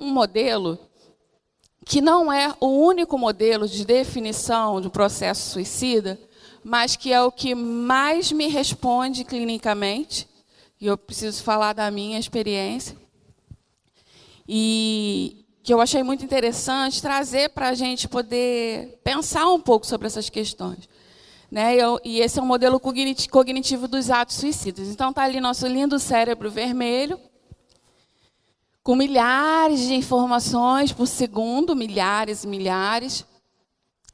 um modelo que não é o único modelo de definição do processo suicida, mas que é o que mais me responde clinicamente, e eu preciso falar da minha experiência, e que eu achei muito interessante trazer para a gente poder pensar um pouco sobre essas questões. Né? E esse é um modelo cognitivo dos atos suicidas. Então, está ali nosso lindo cérebro vermelho, com milhares de informações por segundo, milhares e milhares.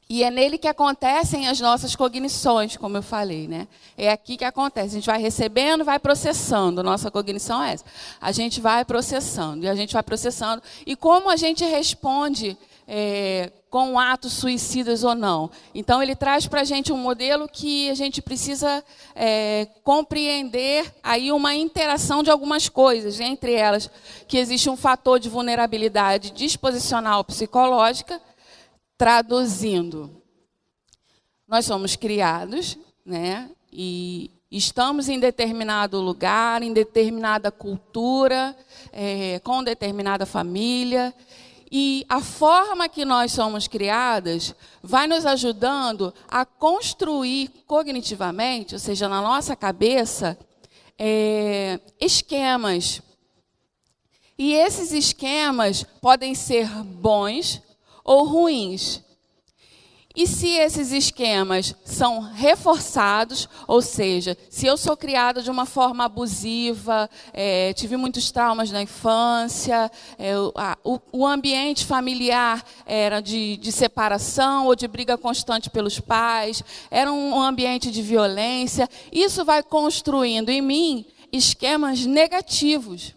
E é nele que acontecem as nossas cognições, como eu falei. Né? É aqui que acontece. A gente vai recebendo, vai processando. Nossa cognição é essa. A gente vai processando, e a gente vai processando. E como a gente responde com atos suicidas ou não. Então, ele traz para a gente um modelo que a gente precisa compreender aí uma interação de algumas coisas, entre elas que existe um fator de vulnerabilidade disposicional psicológica. Traduzindo, nós somos criados, né, e estamos em determinado lugar, em determinada cultura, com determinada família, e a forma que nós somos criadas vai nos ajudando a construir cognitivamente, ou seja, na nossa cabeça, esquemas. E esses esquemas podem ser bons ou ruins. E se esses esquemas são reforçados, ou seja, se eu sou criada de uma forma abusiva, tive muitos traumas na infância, o ambiente familiar era de separação ou de briga constante pelos pais, era um ambiente de violência, isso vai construindo em mim esquemas negativos.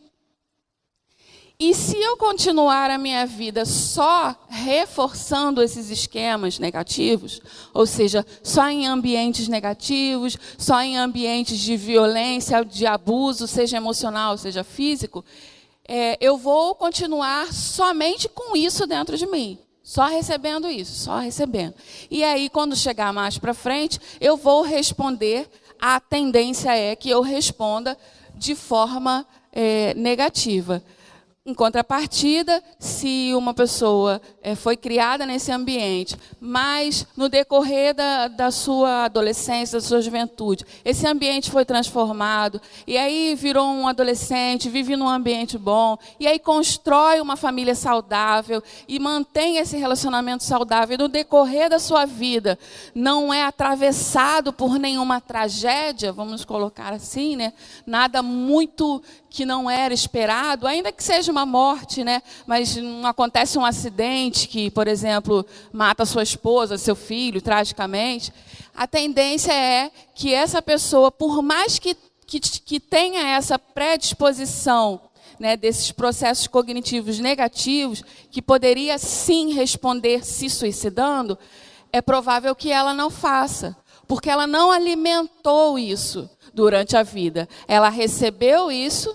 E se eu continuar a minha vida só reforçando esses esquemas negativos, ou seja, só em ambientes negativos, só em ambientes de violência, de abuso, seja emocional, seja físico, eu vou continuar somente com isso dentro de mim. Só recebendo isso, só recebendo. E aí, quando chegar mais para frente, eu vou responder, a tendência é que eu responda de forma negativa. Em contrapartida, se uma pessoa foi criada nesse ambiente, mas no decorrer da sua adolescência, da sua juventude, esse ambiente foi transformado, e aí virou um adolescente, vive num ambiente bom, e aí constrói uma família saudável, e mantém esse relacionamento saudável, e no decorrer da sua vida, não é atravessado por nenhuma tragédia, vamos colocar assim, né? Nada muito que não era esperado, ainda que seja uma morte, né? Mas não acontece um acidente que, por exemplo, mata sua esposa, seu filho, tragicamente. A tendência é que essa pessoa, por mais que tenha essa predisposição, né, desses processos cognitivos negativos, que poderia sim responder se suicidando, é provável que ela não faça, porque ela não alimentou isso durante a vida. Ela recebeu isso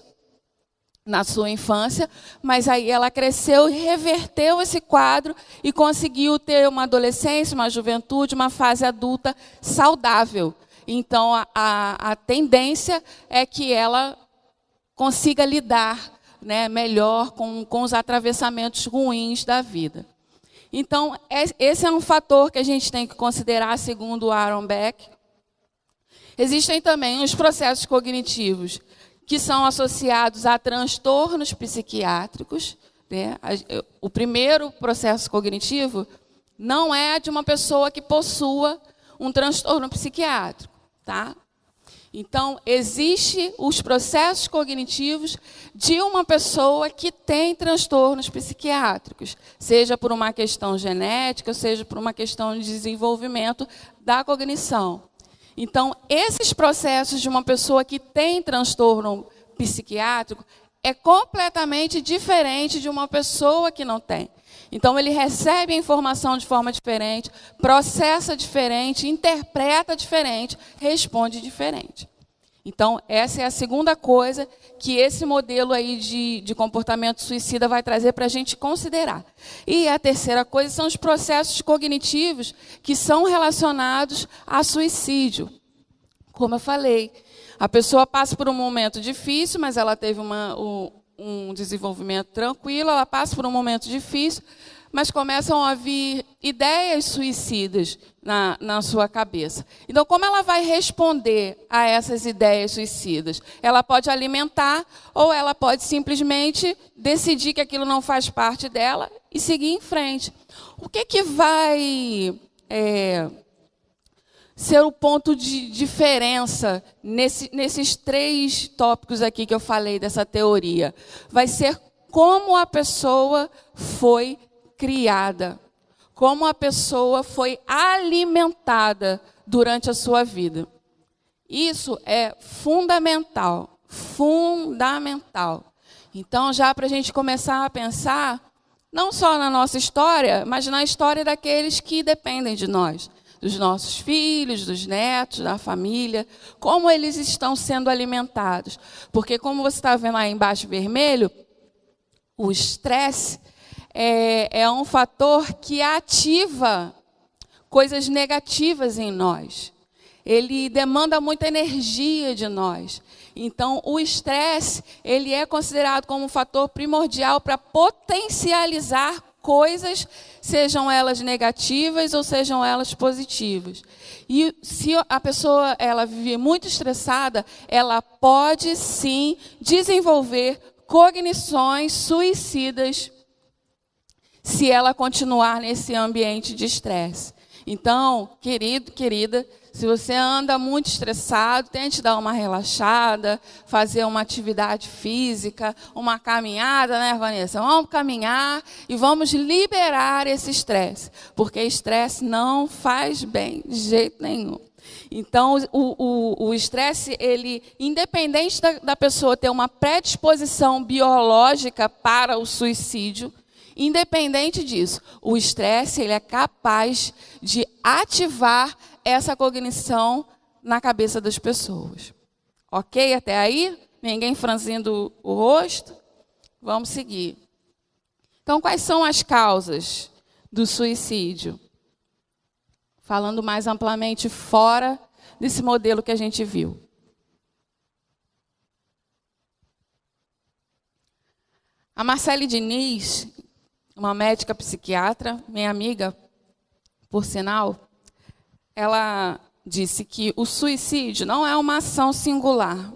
na sua infância, mas aí ela cresceu e reverteu esse quadro e conseguiu ter uma adolescência, uma juventude, uma fase adulta saudável. Então, a tendência é que ela consiga lidar, né, melhor com os atravessamentos ruins da vida. Então, esse é um fator que a gente tem que considerar, segundo o Aaron Beck. Existem também os processos cognitivos que são associados a transtornos psiquiátricos. Né? O primeiro processo cognitivo não é de uma pessoa que possua um transtorno psiquiátrico. Tá? Então, existem os processos cognitivos de uma pessoa que tem transtornos psiquiátricos, seja por uma questão genética, seja por uma questão de desenvolvimento da cognição. Então, esses processos de uma pessoa que tem transtorno psiquiátrico é completamente diferente de uma pessoa que não tem. Então, ele recebe a informação de forma diferente, processa diferente, interpreta diferente, responde diferente. Então, essa é a segunda coisa que esse modelo aí de comportamento suicida vai trazer para a gente considerar. E a terceira coisa são os processos cognitivos que são relacionados a suicídio. Como eu falei, a pessoa passa por um momento difícil, mas ela teve um desenvolvimento tranquilo, ela passa por um momento difícil, mas começam a vir ideias suicidas na sua cabeça. Então, como ela vai responder a essas ideias suicidas? Ela pode alimentar ou ela pode simplesmente decidir que aquilo não faz parte dela e seguir em frente. O que vai ser o ponto de diferença nesses 3 tópicos aqui que eu falei dessa teoria? Vai ser como a pessoa foi criada, como a pessoa foi alimentada durante a sua vida. Isso é fundamental, fundamental. Então, já para a gente começar a pensar, não só na nossa história, mas na história daqueles que dependem de nós, dos nossos filhos, dos netos, da família, como eles estão sendo alimentados. Porque, como você está vendo aí embaixo vermelho, o estresse é um fator que ativa coisas negativas em nós. Ele demanda muita energia de nós. Então, o estresse, ele é considerado como um fator primordial para potencializar coisas, sejam elas negativas ou sejam elas positivas. E se a pessoa ela vive muito estressada, ela pode sim desenvolver cognições suicidas se ela continuar nesse ambiente de estresse. Então, querido, querida, se você anda muito estressado, tente dar uma relaxada, fazer uma atividade física, uma caminhada, né, Vanessa? Vamos caminhar e vamos liberar esse estresse, porque estresse não faz bem de jeito nenhum. Então, o estresse, ele, independente da pessoa ter uma predisposição biológica para o suicídio, independente disso, o estresse ele é capaz de ativar essa cognição na cabeça das pessoas. Ok? Até aí? Ninguém franzindo o rosto? Vamos seguir. Então, quais são as causas do suicídio? Falando mais amplamente fora desse modelo que a gente viu. A Marcele Diniz, uma médica psiquiatra, minha amiga, por sinal, ela disse que o suicídio não é uma ação singular,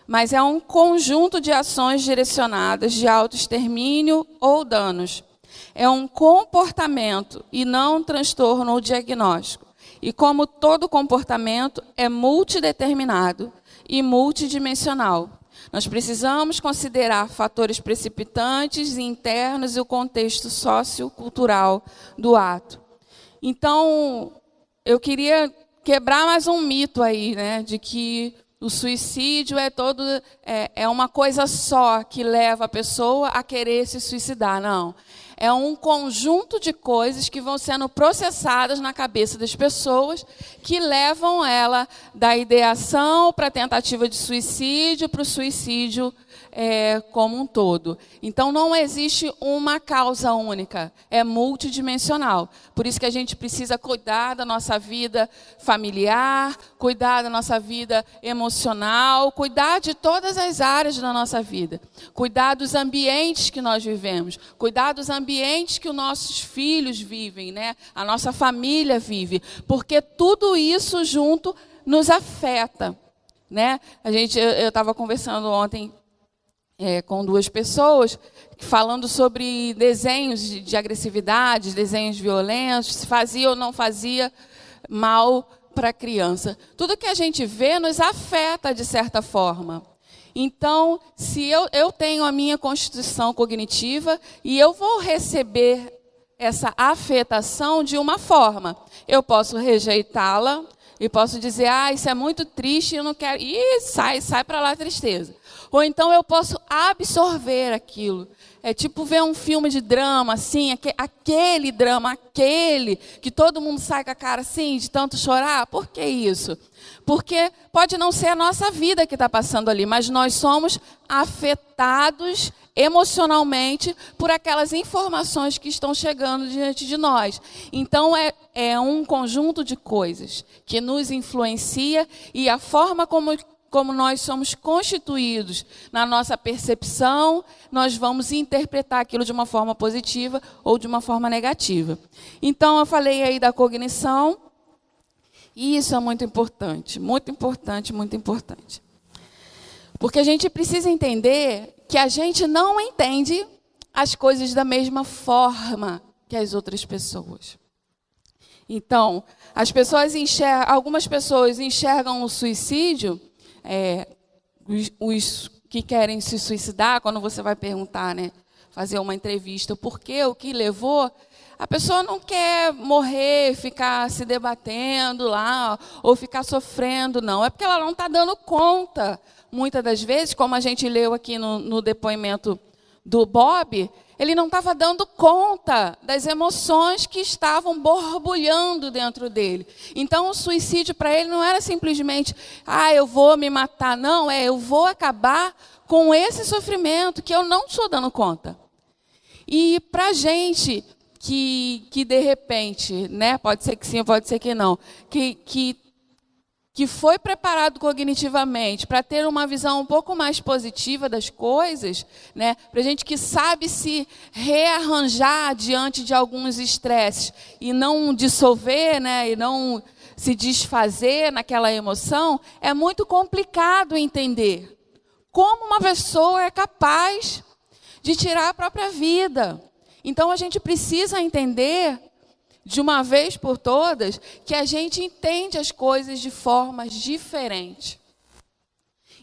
mas é um conjunto de ações direcionadas de autoextermínio ou danos. É um comportamento e não um transtorno ou diagnóstico. E como todo comportamento, é multideterminado e multidimensional. Nós precisamos considerar fatores precipitantes e internos e o contexto sociocultural do ato. Então, eu queria quebrar mais um mito aí, né, de que o suicídio é uma coisa só que leva a pessoa a querer se suicidar. Não. É um conjunto de coisas que vão sendo processadas na cabeça das pessoas que levam ela da ideação para a tentativa de suicídio, para o suicídio como um todo. Então, não existe uma causa única, é multidimensional. Por isso que a gente precisa cuidar da nossa vida familiar, cuidar da nossa vida emocional, cuidar de todas as áreas da nossa vida. Cuidar dos ambientes que nós vivemos, cuidar dos ambientes que os nossos filhos vivem, né? A nossa família vive, porque tudo isso junto nos afeta, né? Eu estava conversando ontem com 2 pessoas, falando sobre desenhos de agressividade, desenhos violentos, se fazia ou não fazia mal para a criança. Tudo que a gente vê nos afeta de certa forma. Então, se eu tenho a minha constituição cognitiva e eu vou receber essa afetação de uma forma, eu posso rejeitá-la e posso dizer, isso é muito triste, eu não quero, e sai para lá a tristeza. Ou então eu posso absorver aquilo. É tipo ver um filme de drama, assim, aquele drama, aquele que todo mundo sai com a cara assim, de tanto chorar. Por que isso? Porque pode não ser a nossa vida que está passando ali, mas nós somos afetados emocionalmente por aquelas informações que estão chegando diante de nós. Então, é um conjunto de coisas que nos influencia e a forma como como nós somos constituídos na nossa percepção, nós vamos interpretar aquilo de uma forma positiva ou de uma forma negativa. Então, eu falei aí da cognição, e isso é muito importante, muito importante, muito importante. Porque a gente precisa entender que a gente não entende as coisas da mesma forma que as outras pessoas. Então, algumas pessoas enxergam o suicídio, os que querem se suicidar, quando você vai perguntar, né, fazer uma entrevista, por quê, o que levou, a pessoa não quer morrer, ficar se debatendo lá, ou ficar sofrendo, não. É porque ela não está dando conta. Muitas das vezes, como a gente leu aqui no depoimento do Bob, ele não estava dando conta das emoções que estavam borbulhando dentro dele. Então, o suicídio para ele não era simplesmente, eu vou me matar. Não, eu vou acabar com esse sofrimento que eu não estou dando conta. E para a gente que de repente, né, pode ser que sim, pode ser que não, que foi preparado cognitivamente para ter uma visão um pouco mais positiva das coisas, né? Para a gente que sabe se rearranjar diante de alguns estresses e não dissolver, né? E não se desfazer naquela emoção, é muito complicado entender como uma pessoa é capaz de tirar a própria vida. Então, a gente precisa entender, de uma vez por todas, que a gente entende as coisas de formas diferentes.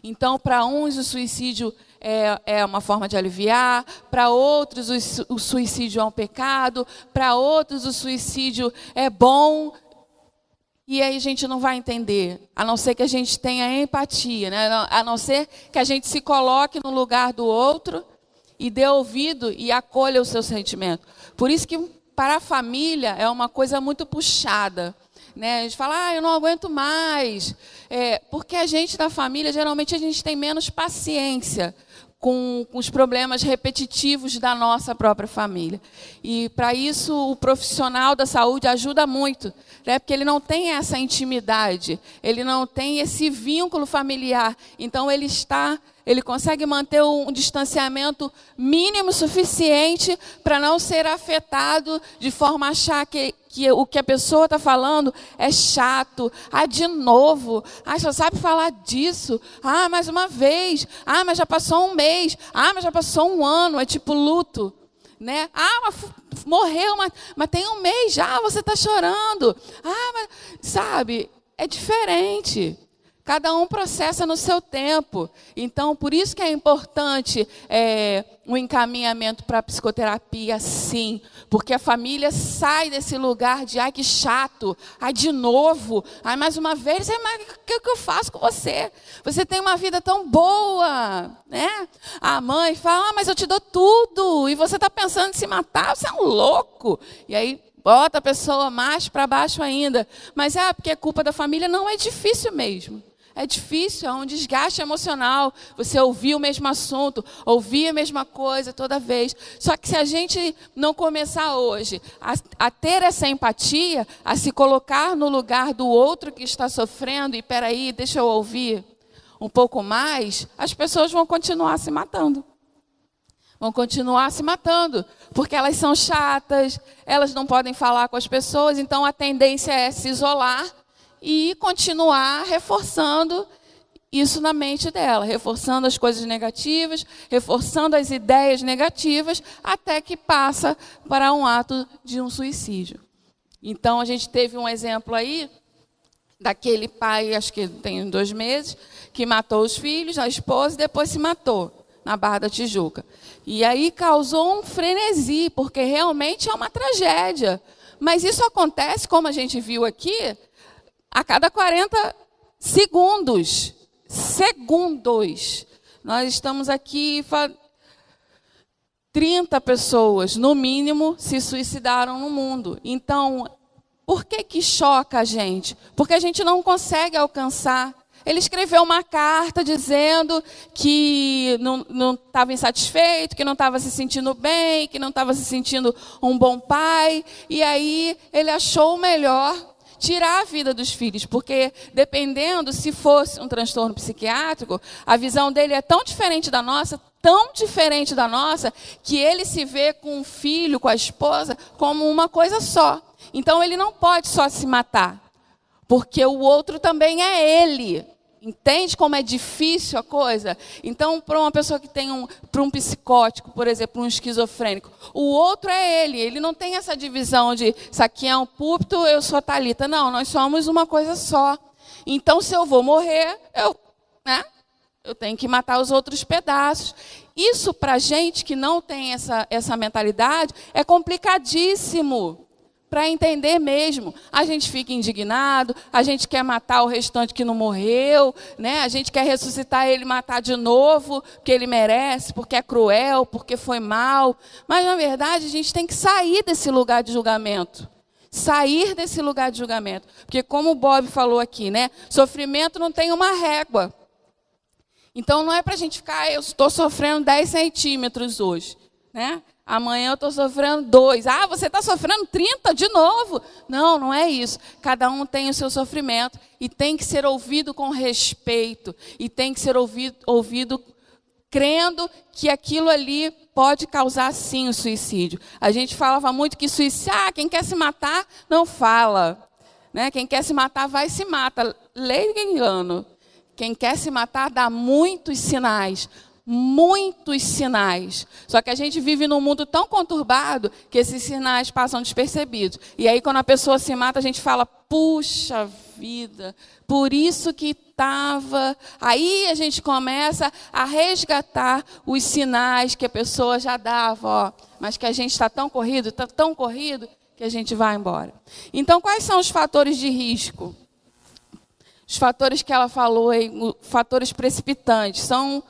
Então, para uns, o suicídio é uma forma de aliviar, para outros, o suicídio é um pecado, para outros, o suicídio é bom. E aí a gente não vai entender, a não ser que a gente tenha empatia, né? A não ser que a gente se coloque no lugar do outro e dê ouvido e acolha o seu sentimento. Por isso que para a família é uma coisa muito puxada, né? A gente fala, eu não aguento mais. Porque a gente da família, geralmente a gente tem menos paciência com os problemas repetitivos da nossa própria família. E para isso o profissional da saúde ajuda muito, né? Porque ele não tem essa intimidade, ele não tem esse vínculo familiar. Então ele consegue manter um distanciamento mínimo suficiente para não ser afetado de forma a achar que o que a pessoa está falando é chato. De novo. Só sabe falar disso. Mais uma vez. Mas já passou um mês. Mas já passou um ano. É tipo luto, né? Mas morreu, mas tem um mês já, você está chorando. Mas, sabe, é diferente. Cada um processa no seu tempo. Então, por isso que é importante o encaminhamento para a psicoterapia, sim. Porque a família sai desse lugar de, que chato, de novo, mais uma vez, mas o que eu faço com você? Você tem uma vida tão boa, né? A mãe fala, mas eu te dou tudo, e você está pensando em se matar, você é um louco. E aí, bota a pessoa mais para baixo ainda. Mas porque é culpa da família. Não, é difícil mesmo. É difícil, é um desgaste emocional. Você ouvir o mesmo assunto, ouvir a mesma coisa toda vez. Só que se a gente não começar hoje a ter essa empatia, a se colocar no lugar do outro que está sofrendo, e peraí, deixa eu ouvir um pouco mais, as pessoas vão continuar se matando. Vão continuar se matando, porque elas são chatas, elas não podem falar com as pessoas, então a tendência é se isolar e continuar reforçando isso na mente dela, reforçando as coisas negativas, reforçando as ideias negativas, até que passa para um ato de um suicídio. Então, a gente teve um exemplo aí, daquele pai, acho que tem 2 meses, que matou os filhos, a esposa, e depois se matou na Barra da Tijuca. E aí causou um frenesi, porque realmente é uma tragédia. Mas isso acontece, como a gente viu aqui, a cada 40 segundos. Nós estamos aqui, 30 pessoas, no mínimo, se suicidaram no mundo. Então, por que choca a gente? Porque a gente não consegue alcançar. Ele escreveu uma carta dizendo que não estava insatisfeito, que não estava se sentindo bem, que não estava se sentindo um bom pai. E aí ele achou melhor tirar a vida dos filhos, porque dependendo se fosse um transtorno psiquiátrico, a visão dele é tão diferente da nossa, que ele se vê com o filho, com a esposa, como uma coisa só. Então ele não pode só se matar, porque o outro também é ele. Entende como é difícil a coisa? Então, para uma pessoa que tem para um psicótico, por exemplo, um esquizofrênico, o outro é ele. Ele não tem essa divisão de, isso aqui é um púlpito, eu sou a Thalita. Não, nós somos uma coisa só. Então, se eu vou morrer, eu tenho que matar os outros pedaços. Isso, para a gente que não tem essa mentalidade, é complicadíssimo. Para entender mesmo, a gente fica indignado, a gente quer matar o restante que não morreu, né? A gente quer ressuscitar ele e matar de novo, porque ele merece, porque é cruel, porque foi mal. Mas, na verdade, a gente tem que sair desse lugar de julgamento. Sair desse lugar de julgamento. Porque, como o Bob falou aqui, né? Sofrimento não tem uma régua. Então, não é para a gente ficar, eu estou sofrendo 10 centímetros hoje, né? Amanhã eu estou sofrendo 2. Você está sofrendo 30 de novo? Não, não é isso. Cada um tem o seu sofrimento e tem que ser ouvido com respeito. E tem que ser ouvido crendo que aquilo ali pode causar, sim, o suicídio. A gente falava muito que suicídio, quem quer se matar, não fala. Né? Quem quer se matar, vai e se mata. Lei do engano. Quem quer se matar dá muitos sinais. Muitos sinais. Só que a gente vive num mundo tão conturbado que esses sinais passam despercebidos. E aí, quando a pessoa se mata, a gente fala, puxa vida, por isso que estava... Aí a gente começa a resgatar os sinais que a pessoa já dava, mas que a gente está tão corrido, que a gente vai embora. Então, quais são os fatores de risco? Os fatores que ela falou aí, fatores precipitantes, são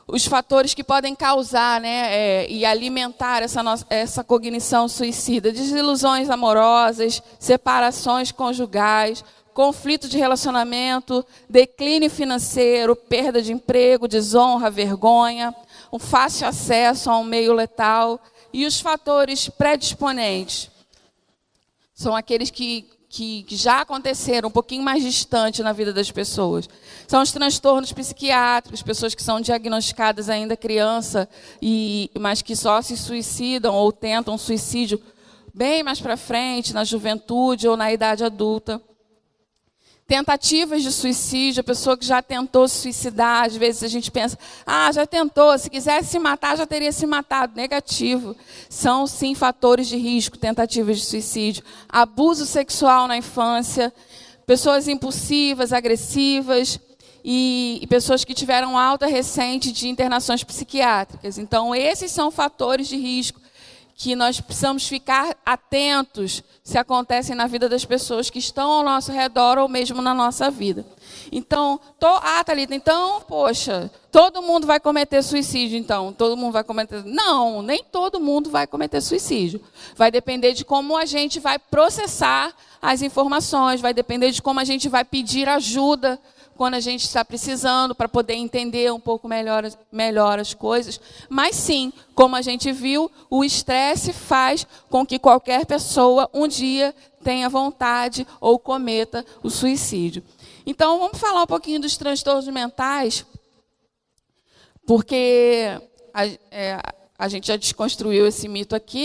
os fatores que podem causar, né, e alimentar essa cognição suicida. Desilusões amorosas, separações conjugais, conflito de relacionamento, declínio financeiro, perda de emprego, desonra, vergonha, um fácil acesso a um meio letal. E os fatores predisponentes são aqueles que já aconteceram um pouquinho mais distante na vida das pessoas. São os transtornos psiquiátricos, pessoas que são diagnosticadas ainda criança, mas que só se suicidam ou tentam suicídio bem mais para frente, na juventude ou na idade adulta. Tentativas de suicídio, a pessoa que já tentou se suicidar, às vezes a gente pensa, já tentou, se quisesse se matar, já teria se matado. Negativo. São, sim, fatores de risco, tentativas de suicídio. Abuso sexual na infância, pessoas impulsivas, agressivas e pessoas que tiveram alta recente de internações psiquiátricas. Então, esses são fatores de risco que nós precisamos ficar atentos se acontecem na vida das pessoas que estão ao nosso redor ou mesmo na nossa vida. Então, Thalita, poxa, todo mundo vai cometer suicídio, então? Todo mundo vai cometer... Não, nem todo mundo vai cometer suicídio. Vai depender de como a gente vai processar as informações, vai depender de como a gente vai pedir ajuda quando a gente está precisando, para poder entender um pouco melhor as coisas. Mas sim, como a gente viu, o estresse faz com que qualquer pessoa um dia tenha vontade ou cometa o suicídio. Então, vamos falar um pouquinho dos transtornos mentais, porque a gente já desconstruiu esse mito aqui.